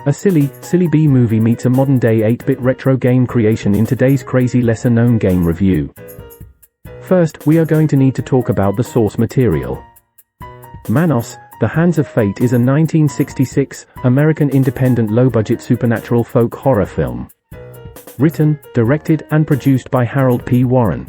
A silly B-movie meets a modern-day 8-bit retro game creation in today's crazy lesser-known game review. First, we are going to need to talk about the source material. Manos, The Hands of Fate is a 1966, American independent low-budget supernatural folk horror film. Written, directed, and produced by Harold P. Warren.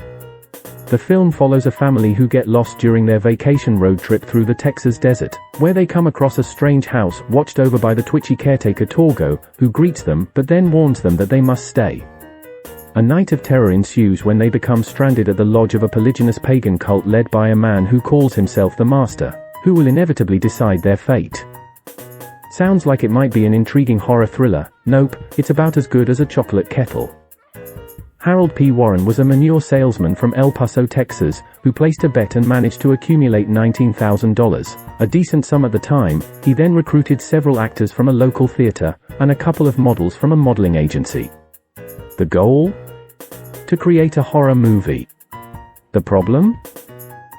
The film follows a family who get lost during their vacation road trip through the Texas desert, where they come across a strange house watched over by the twitchy caretaker Torgo, who greets them but then warns them that they must stay. A night of terror ensues when they become stranded at the lodge of a polygynous pagan cult led by a man who calls himself the Master, who will inevitably decide their fate. Sounds like it might be an intriguing horror thriller. Nope, it's about as good as a chocolate kettle. Harold P. Warren was a manure salesman from El Paso, Texas, who placed a bet and managed to accumulate $19,000, a decent sum at the time. He then recruited several actors from a local theater, and a couple of models from a modeling agency. The goal? To create a horror movie. The problem?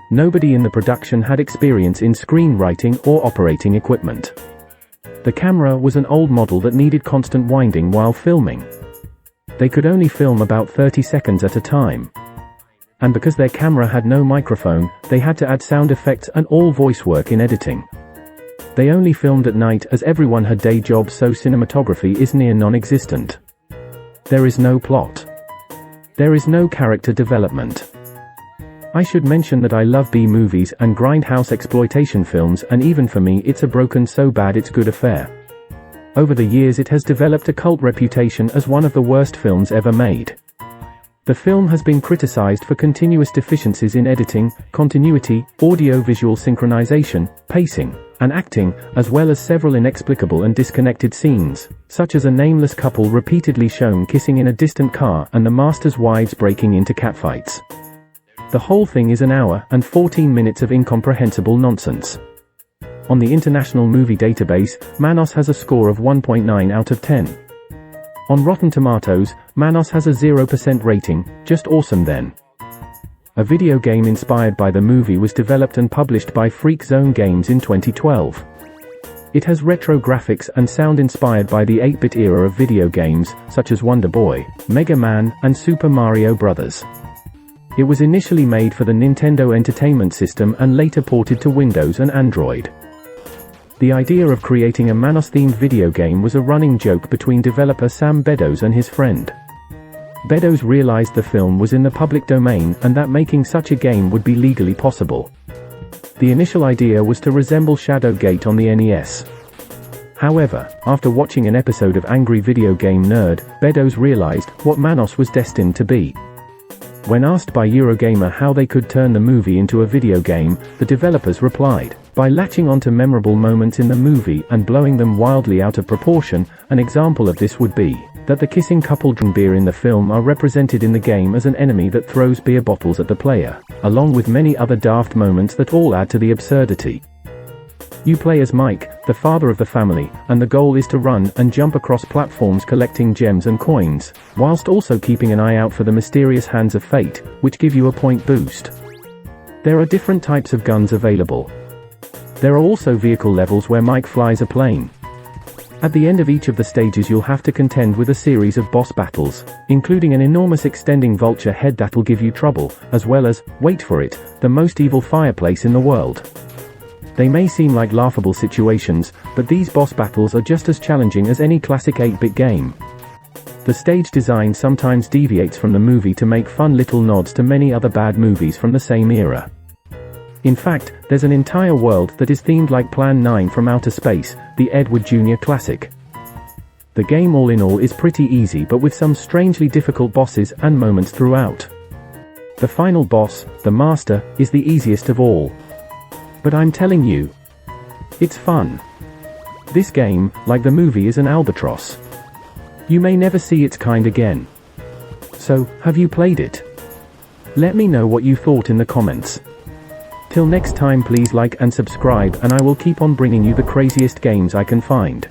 Nobody in the production had experience in screenwriting or operating equipment. The camera was an old model that needed constant winding while filming. They could only film about 30 seconds at a time. And because their camera had no microphone, they had to add sound effects and all voice work in editing. They only filmed at night as everyone had day jobs, so cinematography is near non-existent. There is no plot. There is no character development. I should mention that I love B-movies and grindhouse exploitation films, and even for me it's a broken so bad it's good affair. Over the years it has developed a cult reputation as one of the worst films ever made. The film has been criticized for continuous deficiencies in editing, continuity, audio-visual synchronization, pacing, and acting, as well as several inexplicable and disconnected scenes, such as a nameless couple repeatedly shown kissing in a distant car and the Master's wives breaking into catfights. The whole thing is an hour and 14 minutes of incomprehensible nonsense. On the International Movie Database, Manos has a score of 1.9 out of 10. On Rotten Tomatoes, Manos has a 0% rating. Just awesome then. A video game inspired by the movie was developed and published by Freak Zone Games in 2012. It has retro graphics and sound inspired by the 8-bit era of video games, such as Wonder Boy, Mega Man, and Super Mario Bros. It was initially made for the Nintendo Entertainment System and later ported to Windows and Android. The idea of creating a Manos-themed video game was a running joke between developer Sam Beddoes and his friend. Beddoes realized the film was in the public domain and that making such a game would be legally possible. The initial idea was to resemble Shadowgate on the NES. However, after watching an episode of Angry Video Game Nerd, Beddoes realized what Manos was destined to be. When asked by Eurogamer how they could turn the movie into a video game, the developers replied, by latching onto memorable moments in the movie and blowing them wildly out of proportion. An example of this would be that the kissing couple drinking beer in the film are represented in the game as an enemy that throws beer bottles at the player, along with many other daft moments that all add to the absurdity. You play as Mike, the father of the family, and the goal is to run and jump across platforms collecting gems and coins, whilst also keeping an eye out for the mysterious Hands of Fate, which give you a point boost. There are different types of guns available. There are also vehicle levels where Mike flies a plane. At the end of each of the stages you'll have to contend with a series of boss battles, including an enormous extending vulture head that'll give you trouble, as well as, wait for it, the most evil fireplace in the world. They may seem like laughable situations, but these boss battles are just as challenging as any classic 8-bit game. The stage design sometimes deviates from the movie to make fun little nods to many other bad movies from the same era. In fact, there's an entire world that is themed like Plan 9 from Outer Space, the Ed Wood Jr. classic. The game all in all is pretty easy, but with some strangely difficult bosses and moments throughout. The final boss, the Master, is the easiest of all. But I'm telling you, it's fun. This game, like the movie, is an albatross. You may never see its kind again. So, have you played it? Let me know what you thought in the comments. Till next time, please like and subscribe, and I will keep on bringing you the craziest games I can find.